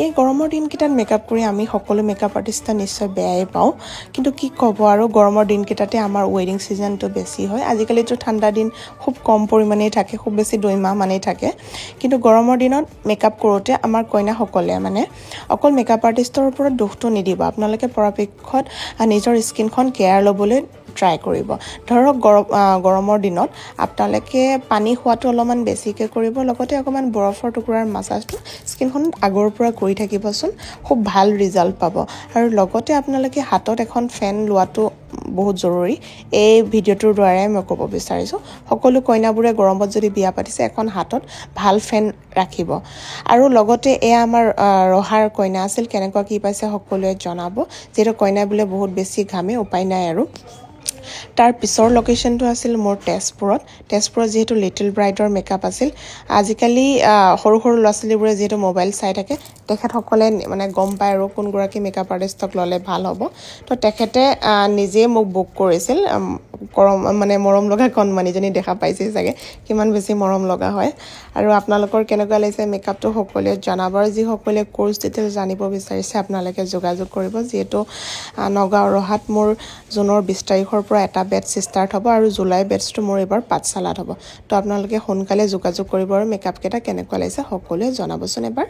এই গৰমৰ দিনকেইটাত মেকআপ কৰি আমি সকলো মেকআপ আৰ্টিষ্টে নিশ্চয় বেয়াই পাওঁ কিন্তু কি ক'ব আৰু গৰমৰ দিনকেইটাতে আমাৰ ৱেডিং সিজনটো বেছি হয় আজিকালিতো ঠাণ্ডা দিন খুব কম পৰিমাণেই থাকে খুব বেছি 2 মাহ মানেই থাকে কিন্তু গৰমৰ দিনত মেকআপ কৰোতে আমাৰ কইনাসকলে মানে অকল মেকআপ আৰ্টিষ্টৰ ওপৰত দুখটো নিদিব আপোনালোকে পৰাপক্ষত নিজৰ স্কিনখন কেয়াৰ ল'বলৈ ট্ৰাই কৰিব ধৰক গৰমৰ দিনত আপোনালোকে পানী খোৱাটো অলপমান বেছিকৈ কৰিব লগতে অকমান বৰফৰ টুকুৰাৰ মাসাজটো স্কিনখনত আগৰ পৰা কৰি থাকিবচোন খুব ভাল ৰিজাল্ট পাব আৰু লগতে আপোনালোকে হাতত এখন ফেন লোৱাটো বহুত জৰুৰী এই ভিডিঅ'টোৰ দ্বাৰাই মই ক'ব বিচাৰিছো সকলো কইনাবোৰে গৰমত যদি বিয়া পাতিছে এখন হাতত ভাল ফেন ৰাখিব আৰু লগতে এয়া আমাৰ ৰহাৰ কইনা আছিল কেনেকুৱা কি পাইছে সকলোৱে জনাব যেটো কইনা বোলে বহুত বেছি ঘামে উপায় নাই আৰু তাৰ পিছৰ লোকেশনটো আছিল মোৰ তেজপুৰত যেহেতু লিটল ব্ৰাইডৰ মেকআপ আছিল আজিকালি সৰু সৰু ল'ৰাছলিবোৰে যেহেতু মোবাইল চাই থাকে তেখেতসকলে মানে গম পায় আৰু কোন গৰাকী মেকআপ আৰ্টিষ্টক ললে ভাল হ'ব তো তেখেতে নিজে মোক বুক কৰিছিল মানে মৰম লগা কণমানিজনী দেখা পাইছে চাগে কিমান বেছি মৰম লগা হয় আৰু আপোনালোকৰ কেনেকুৱা লাগিছে মেকআপটো সকলোৱে জনাবৰ যি সকলোৱে কোৰ্স ডিটেইলছ জানিব বিচাৰিছে আপোনালোকে যোগাযোগ কৰিব যেহেতু নগাঁও ৰহাত মোৰ জুনৰ 20 তাৰিখৰ পৰা এটা বেটছ ষ্টাৰ্ট হ'ব আৰু জুলাই বেটছটো মোৰ এবাৰ পাঠশালাত হ'ব তো আপোনালোকে সোনকালে যোগাযোগ কৰিব আৰু মেকআপ কেটা কেনেকুৱা লাগিছে সকলোৱে জনাবচোন এবাৰ